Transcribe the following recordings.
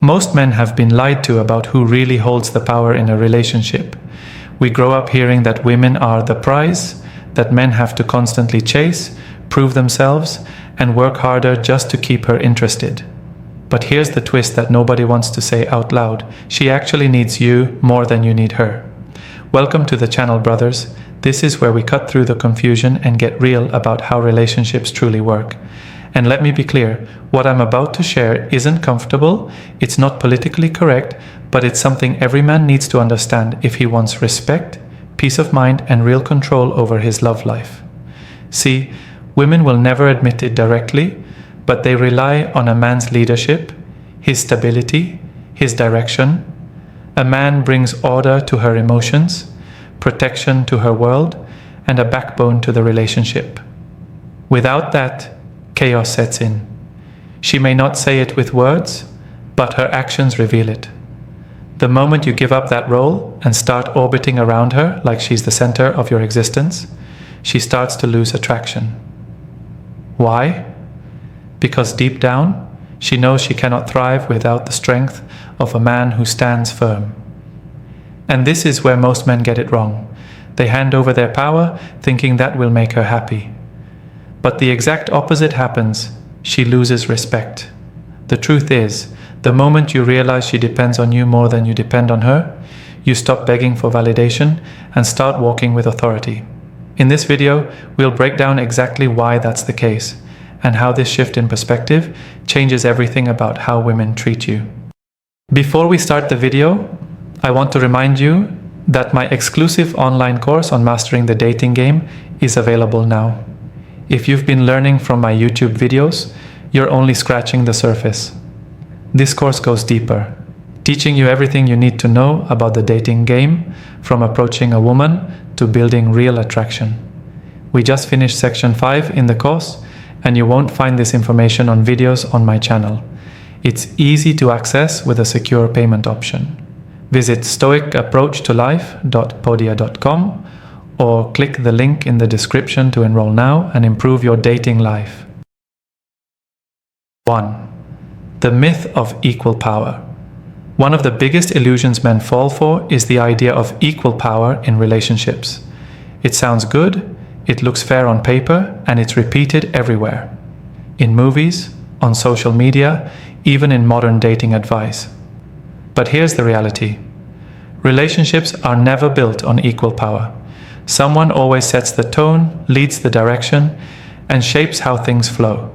Most men have been lied to about who really holds the power in a relationship. We grow up hearing that women are the prize, that men have to constantly chase, prove themselves, and work harder just to keep her interested. But here's the twist that nobody wants to say out loud. She actually needs you more than you need her. Welcome to the channel, brothers. This is where we cut through the confusion and get real about how relationships truly work. And let me be clear, what I'm about to share isn't comfortable, it's not politically correct, but it's something every man needs to understand if he wants respect, peace of mind, and real control over his love life. See, women will never admit it directly, but they rely on a man's leadership, his stability, his direction. A man brings order to her emotions, protection to her world, and a backbone to the relationship. Without that, chaos sets in. She may not say it with words, but her actions reveal it. The moment you give up that role and start orbiting around her like she's the center of your existence, she starts to lose attraction. Why? Because deep down, she knows she cannot thrive without the strength of a man who stands firm. And this is where most men get it wrong. They hand over their power, thinking that will make her happy. But the exact opposite happens. She loses respect. The truth is, the moment you realize she depends on you more than you depend on her, you stop begging for validation and start walking with authority. In this video, we'll break down exactly why that's the case, and how this shift in perspective changes everything about how women treat you. Before we start the video, I want to remind you that my exclusive online course on mastering the dating game is available now. If you've been learning from my YouTube videos, you're only scratching the surface. This course goes deeper, teaching you everything you need to know about the dating game, from approaching a woman to building real attraction. We just finished section 5 in the course, and you won't find this information on videos on my channel. It's easy to access with a secure payment option. Visit stoicapproachtolife.podia.com or click the link in the description to enroll now and improve your dating life. 1. The myth of equal power. One of the biggest illusions men fall for is the idea of equal power in relationships. It sounds good, it looks fair on paper, and it's repeated everywhere. In movies, on social media, even in modern dating advice. But here's the reality. Relationships are never built on equal power. Someone always sets the tone, leads the direction, and shapes how things flow.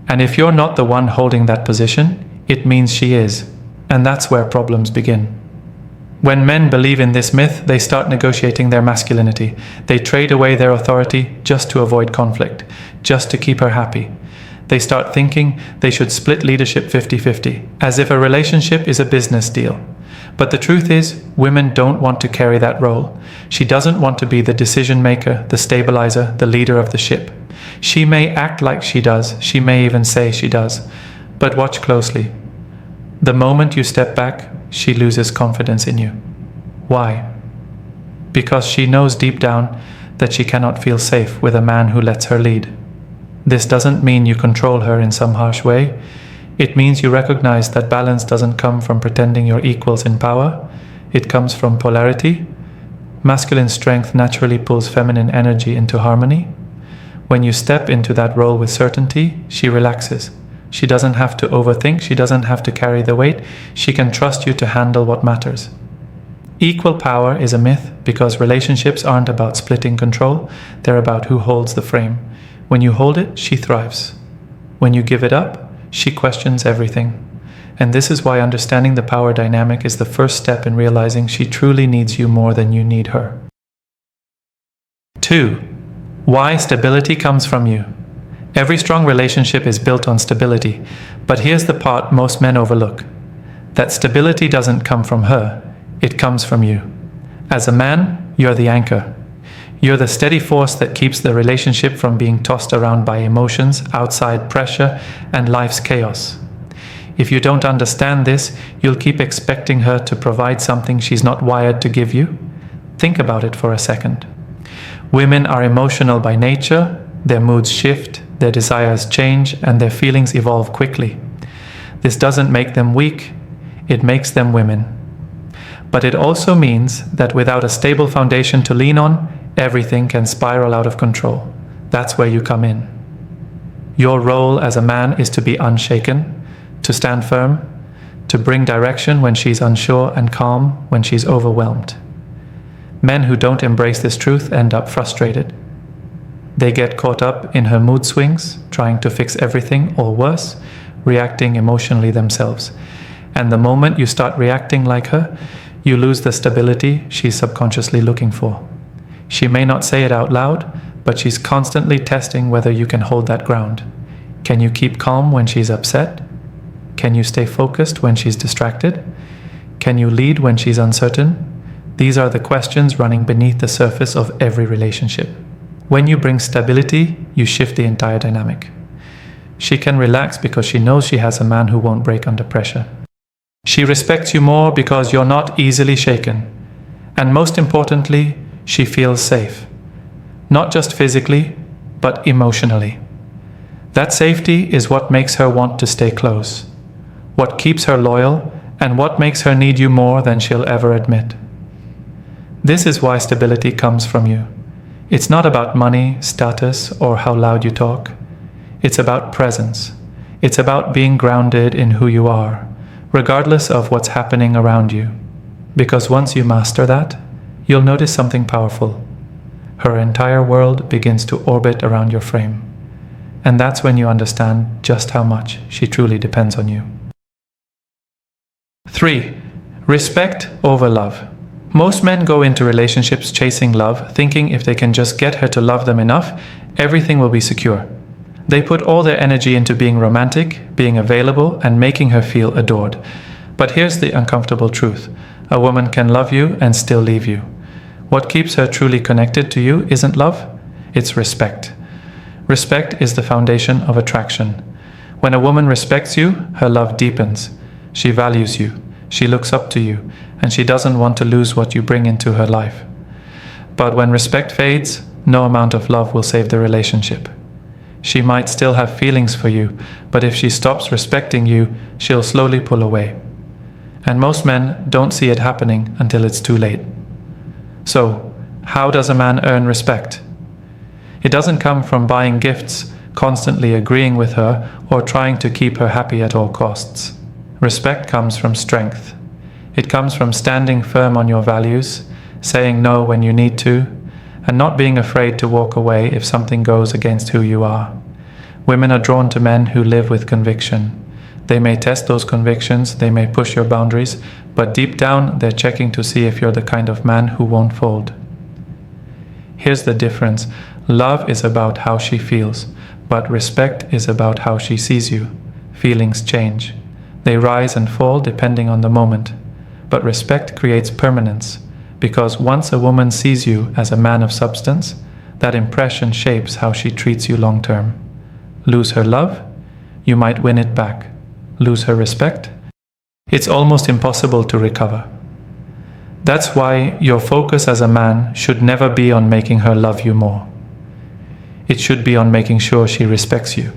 And if you're not the one holding that position, it means she is. And that's where problems begin. When men believe in this myth, they start negotiating their masculinity. They trade away their authority just to avoid conflict, just to keep her happy. They start thinking they should split leadership 50-50, as if a relationship is a business deal. But the truth is, women don't want to carry that role. She doesn't want to be the decision maker, the stabilizer, the leader of the ship. She may act like she does, she may even say she does. But watch closely. The moment you step back, she loses confidence in you. Why? Because she knows deep down that she cannot feel safe with a man who lets her lead. This doesn't mean you control her in some harsh way. It means you recognize that balance doesn't come from pretending you're equals in power. It comes from polarity. Masculine strength naturally pulls feminine energy into harmony. When you step into that role with certainty, she relaxes. She doesn't have to overthink, she doesn't have to carry the weight, she can trust you to handle what matters. Equal power is a myth because relationships aren't about splitting control, they're about who holds the frame. When you hold it, she thrives. When you give it up, she questions everything. And this is why understanding the power dynamic is the first step in realizing she truly needs you more than you need her. 2. Why stability comes from you. Every strong relationship is built on stability, but here's the part most men overlook. That stability doesn't come from her, it comes from you. As a man, you're the anchor. You're the steady force that keeps the relationship from being tossed around by emotions, outside pressure, and life's chaos. If you don't understand this, you'll keep expecting her to provide something she's not wired to give you. Think about it for a second. Women are emotional by nature, their moods shift, their desires change, and their feelings evolve quickly. This doesn't make them weak, It makes them women. But it also means that without a stable foundation to lean on, everything can spiral out of control. That's where you come in. Your role as a man is to be unshaken, to stand firm, to bring direction when she's unsure and calm when she's overwhelmed. Men who don't embrace this truth end up frustrated. They get caught up in her mood swings, trying to fix everything, or worse, reacting emotionally themselves. And the moment you start reacting like her, you lose the stability she's subconsciously looking for. She may not say it out loud, but she's constantly testing whether you can hold that ground. Can you keep calm when she's upset? Can you stay focused when she's distracted? Can you lead when she's uncertain? These are the questions running beneath the surface of every relationship. When you bring stability, you shift the entire dynamic. She can relax because she knows she has a man who won't break under pressure. She respects you more because you're not easily shaken. And most importantly, she feels safe. Not just physically, but emotionally. That safety is what makes her want to stay close, what keeps her loyal, and what makes her need you more than she'll ever admit. This is why stability comes from you. It's not about money, status, or how loud you talk. It's about presence. It's about being grounded in who you are, regardless of what's happening around you. Because once you master that, you'll notice something powerful. Her entire world begins to orbit around your frame. And that's when you understand just how much she truly depends on you. 3. Respect over love. Most men go into relationships chasing love, thinking if they can just get her to love them enough, everything will be secure. They put all their energy into being romantic, being available, and making her feel adored. But here's the uncomfortable truth. A woman can love you and still leave you. What keeps her truly connected to you isn't love, it's respect. Respect is the foundation of attraction. When a woman respects you, her love deepens. She values you, she looks up to you, and she doesn't want to lose what you bring into her life. But when respect fades, no amount of love will save the relationship. She might still have feelings for you, but if she stops respecting you, she'll slowly pull away. And most men don't see it happening until it's too late. So, how does a man earn respect? It doesn't come from buying gifts, constantly agreeing with her, or trying to keep her happy at all costs. Respect comes from strength. It comes from standing firm on your values, saying no when you need to, and not being afraid to walk away if something goes against who you are. Women are drawn to men who live with conviction. They may test those convictions, they may push your boundaries, but deep down they're checking to see if you're the kind of man who won't fold. Here's the difference. Love is about how she feels, but respect is about how she sees you. Feelings change. They rise and fall depending on the moment. But respect creates permanence, because once a woman sees you as a man of substance, that impression shapes how she treats you long term. Lose her love, you might win it back. Lose her respect, it's almost impossible to recover. That's why your focus as a man should never be on making her love you more. It should be on making sure she respects you.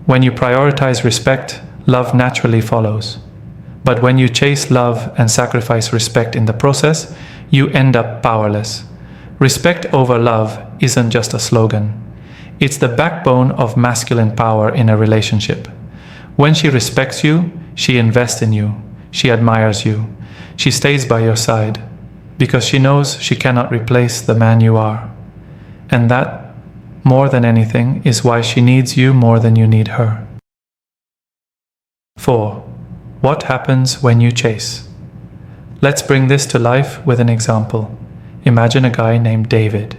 When you prioritize respect, love naturally follows. But when you chase love and sacrifice respect in the process, you end up powerless. Respect over love isn't just a slogan. It's the backbone of masculine power in a relationship. When she respects you, she invests in you. She admires you. She stays by your side because she knows she cannot replace the man you are. And that, more than anything, is why she needs you more than you need her. 4. What happens when you chase? Let's bring this to life with an example. Imagine a guy named David.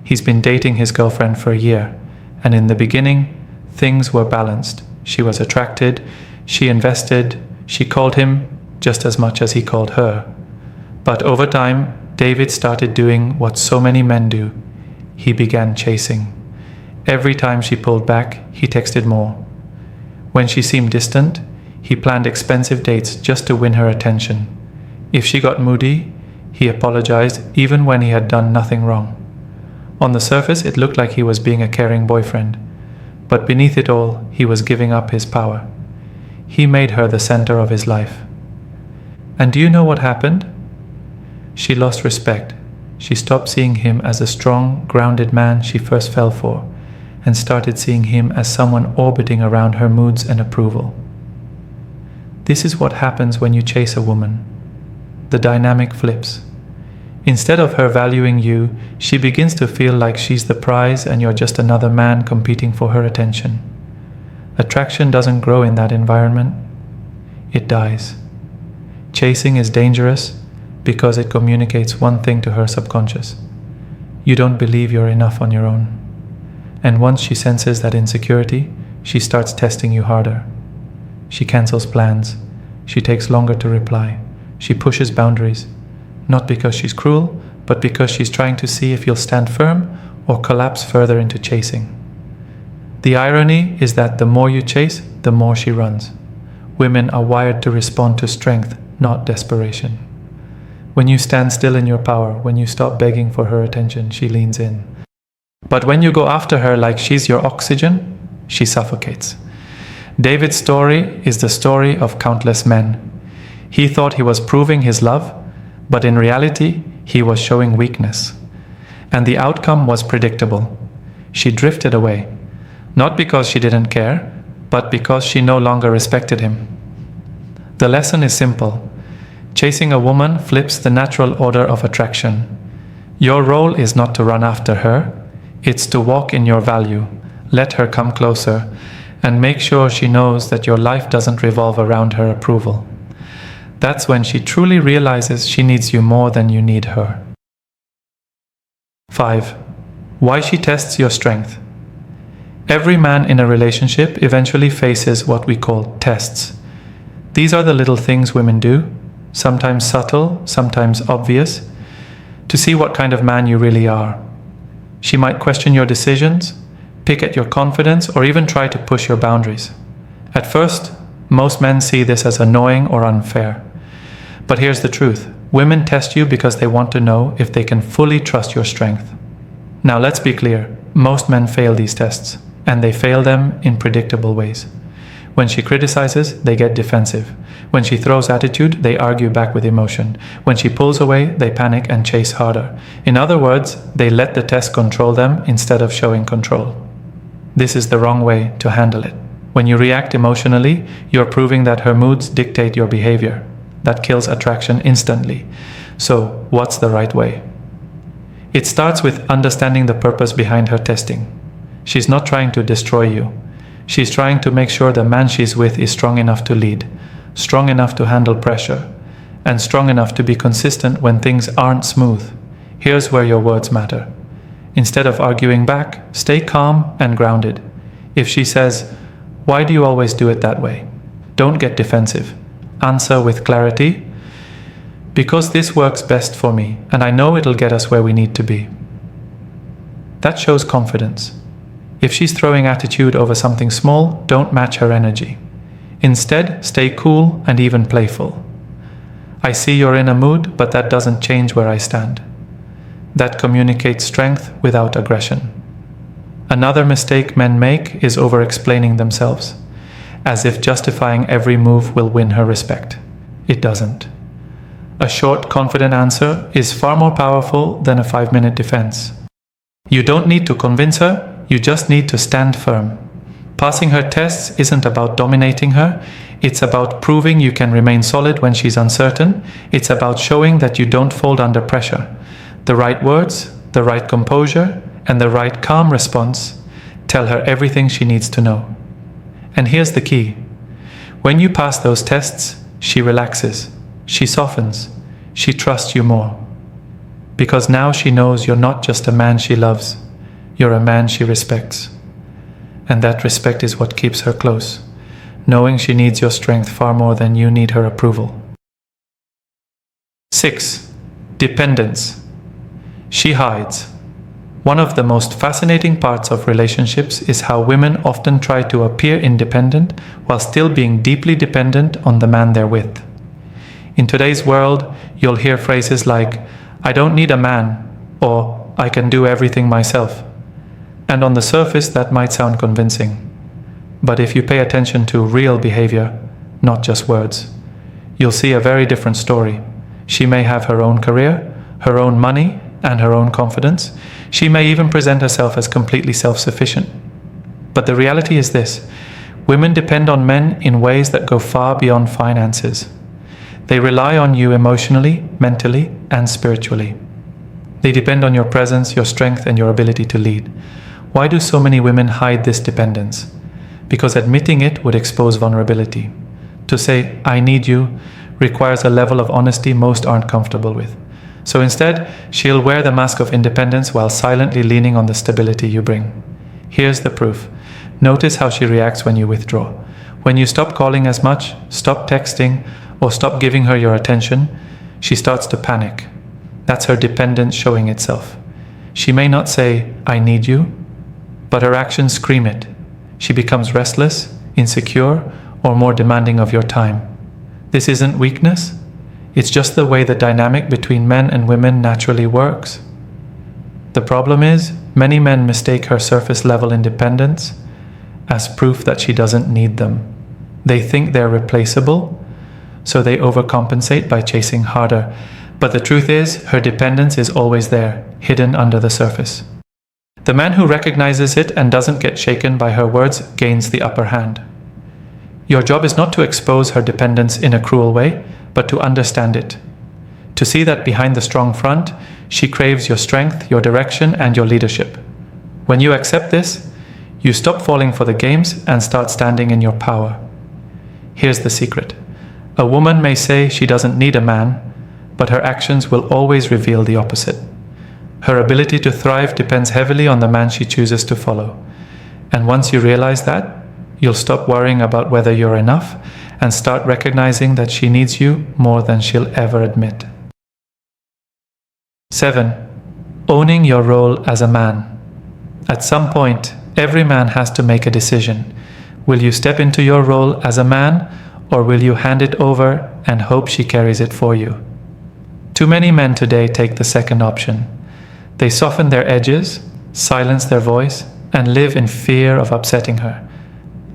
He's been dating his girlfriend for a year, and in the beginning, things were balanced. She was attracted, she invested, she called him just as much as he called her. But over time, David started doing what so many men do. He began chasing. Every time she pulled back, he texted more. When she seemed distant, he planned expensive dates just to win her attention. If she got moody, he apologized even when he had done nothing wrong. On the surface, it looked like he was being a caring boyfriend, but beneath it all, he was giving up his power. He made her the center of his life. And do you know what happened? She lost respect. She stopped seeing him as a strong, grounded man she first fell for, and started seeing him as someone orbiting around her moods and approval. This is what happens when you chase a woman. The dynamic flips. Instead of her valuing you, she begins to feel like she's the prize and you're just another man competing for her attention. Attraction doesn't grow in that environment. It dies. Chasing is dangerous because it communicates one thing to her subconscious. You don't believe you're enough on your own. And once she senses that insecurity, she starts testing you harder. She cancels plans. She takes longer to reply. She pushes boundaries. Not because she's cruel, but because she's trying to see if you'll stand firm or collapse further into chasing. The irony is that the more you chase, the more she runs. Women are wired to respond to strength, not desperation. When you stand still in your power, when you stop begging for her attention, she leans in. But when you go after her like she's your oxygen, she suffocates. David's story is the story of countless men. He thought he was proving his love, but in reality, he was showing weakness. And the outcome was predictable. She drifted away, not because she didn't care, but because she no longer respected him. The lesson is simple. Chasing a woman flips the natural order of attraction. Your role is not to run after her, it's to walk in your value, let her come closer, and make sure she knows that your life doesn't revolve around her approval. That's when she truly realizes she needs you more than you need her. 5. Why she tests your strength. Every man in a relationship eventually faces what we call tests. These are the little things women do, sometimes subtle, sometimes obvious, to see what kind of man you really are. She might question your decisions, pick at your confidence, or even try to push your boundaries. At first, most men see this as annoying or unfair. But here's the truth. Women test you because they want to know if they can fully trust your strength. Now let's be clear. Most men fail these tests, and they fail them in predictable ways. When she criticizes, they get defensive. When she throws attitude, they argue back with emotion. When she pulls away, they panic and chase harder. In other words, they let the test control them instead of showing control. This is the wrong way to handle it. When you react emotionally, you're proving that her moods dictate your behavior. That kills attraction instantly. So, what's the right way? It starts with understanding the purpose behind her testing. She's not trying to destroy you. She's trying to make sure the man she's with is strong enough to lead, strong enough to handle pressure, and strong enough to be consistent when things aren't smooth. Here's where your words matter. Instead of arguing back, stay calm and grounded. If she says, "Why do you always do it that way?" Don't get defensive. Answer with clarity. "Because this works best for me, and I know it'll get us where we need to be." That shows confidence. If she's throwing attitude over something small, don't match her energy. Instead, stay cool and even playful. "I see you're in a mood, but that doesn't change where I stand." That communicates strength without aggression. Another mistake men make is over-explaining themselves, as if justifying every move will win her respect. It doesn't. A short, confident answer is far more powerful than a 5-minute defense. You don't need to convince her, you just need to stand firm. Passing her tests isn't about dominating her, it's about proving you can remain solid when she's uncertain, it's about showing that you don't fold under pressure. The right words, the right composure, and the right calm response tell her everything she needs to know. And here's the key. When you pass those tests, she relaxes, she softens, she trusts you more. Because now she knows you're not just a man she loves, you're a man she respects. And that respect is what keeps her close, knowing she needs your strength far more than you need her approval. 6. Dependence. She hides. One of the most fascinating parts of relationships is how women often try to appear independent while still being deeply dependent on the man they're with. In today's world, you'll hear phrases like, "I don't need a man," or "I can do everything myself." And on the surface, that might sound convincing. But if you pay attention to real behavior, not just words. You'll see a very different story. She may have her own career, her own money, and her own confidence. She may even present herself as completely self-sufficient. But the reality is this: women depend on men in ways that go far beyond finances. They rely on you emotionally, mentally, and spiritually. They depend on your presence, your strength, and your ability to lead. Why do so many women hide this dependence? Because admitting it would expose vulnerability. To say, "I need you," requires a level of honesty most aren't comfortable with. So instead, she'll wear the mask of independence while silently leaning on the stability you bring. Here's the proof. Notice how she reacts when you withdraw. When you stop calling as much, stop texting, or stop giving her your attention, she starts to panic. That's her dependence showing itself. She may not say, "I need you," but her actions scream it. She becomes restless, insecure, or more demanding of your time. This isn't weakness. It's just the way the dynamic between men and women naturally works. The problem is, many men mistake her surface-level independence as proof that she doesn't need them. They think they're replaceable, so they overcompensate by chasing harder. But the truth is, her dependence is always there, hidden under the surface. The man who recognizes it and doesn't get shaken by her words gains the upper hand. Your job is not to expose her dependence in a cruel way, but to understand it. To see that behind the strong front, she craves your strength, your direction, and your leadership. When you accept this, you stop falling for the games and start standing in your power. Here's the secret. A woman may say she doesn't need a man, but her actions will always reveal the opposite. Her ability to thrive depends heavily on the man she chooses to follow. And once you realize that, you'll stop worrying about whether you're enough and start recognizing that she needs you more than she'll ever admit. 7. Owning your role as a man. At some point, every man has to make a decision. Will you step into your role as a man, or will you hand it over and hope she carries it for you? Too many men today take the second option. They soften their edges, silence their voice, and live in fear of upsetting her.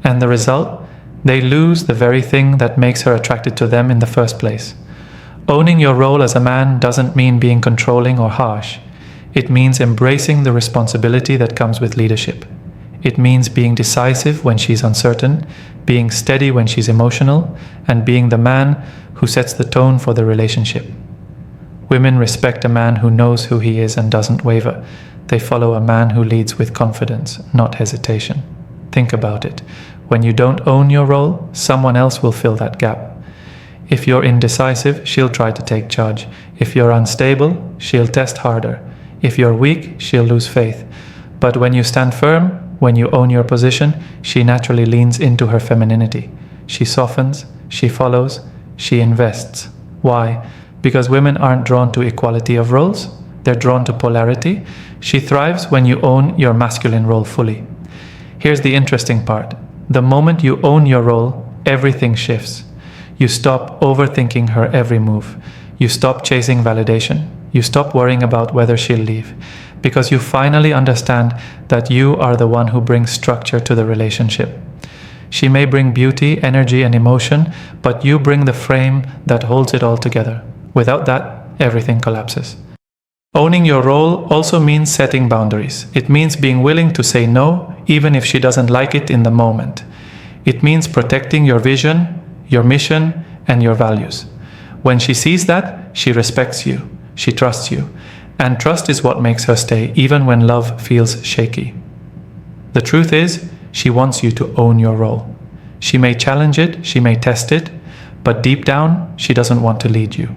And the result? They lose the very thing that makes her attracted to them in the first place. Owning your role as a man doesn't mean being controlling or harsh. It means embracing the responsibility that comes with leadership. It means being decisive when she's uncertain, being steady when she's emotional, and being the man who sets the tone for the relationship. Women respect a man who knows who he is and doesn't waver. They follow a man who leads with confidence, not hesitation. Think about it. When you don't own your role, someone else will fill that gap. If you're indecisive, she'll try to take charge. If you're unstable, she'll test harder. If you're weak, she'll lose faith. But when you stand firm, when you own your position, she naturally leans into her femininity. She softens, she follows, she invests. Why? Because women aren't drawn to equality of roles. They're drawn to polarity. She thrives when you own your masculine role fully. Here's the interesting part. The moment you own your role, everything shifts. You stop overthinking her every move. You stop chasing validation. You stop worrying about whether she'll leave. Because you finally understand that you are the one who brings structure to the relationship. She may bring beauty, energy, and emotion, but you bring the frame that holds it all together. Without that, everything collapses. Owning your role also means setting boundaries. It means being willing to say no, even if she doesn't like it in the moment. It means protecting your vision, your mission, and your values. When she sees that, she respects you, she trusts you. And trust is what makes her stay, even when love feels shaky. The truth is, she wants you to own your role. She may challenge it, she may test it, but deep down, she doesn't want to lead you.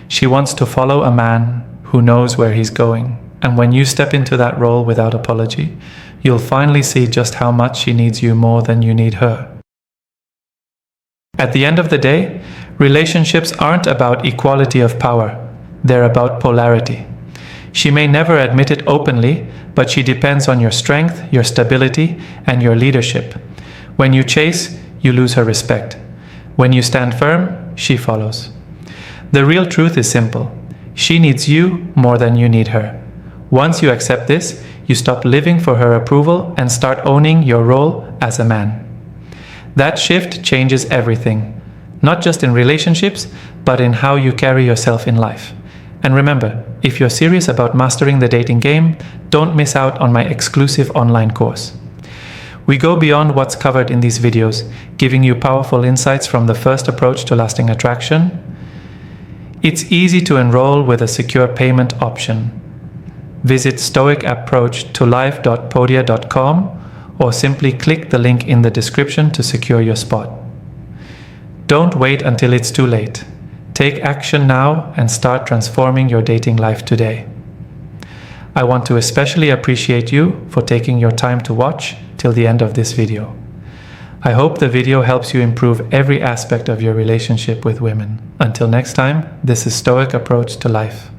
She wants to follow a man who knows where he's going. And when you step into that role without apology, you'll finally see just how much she needs you more than you need her. At the end of the day, relationships aren't about equality of power. They're about polarity. She may never admit it openly, but she depends on your strength, your stability, and your leadership. When you chase, you lose her respect. When you stand firm, she follows. The real truth is simple. She needs you more than you need her. Once you accept this, you stop living for her approval and start owning your role as a man. That shift changes everything. not just in relationships, but in how you carry yourself in life. And remember, if you're serious about mastering the dating game, don't miss out on my exclusive online course. We go beyond what's covered in these videos, giving you powerful insights from the first approach to lasting attraction. It's easy to enroll with a secure payment option. Visit stoicapproachtolife.podia.com or simply click the link in the description to secure your spot. Don't wait until it's too late. Take action now and start transforming your dating life today. I want to especially appreciate you for taking your time to watch till the end of this video. I hope the video helps you improve every aspect of your relationship with women. Until next time, this is Stoic Approach to Life.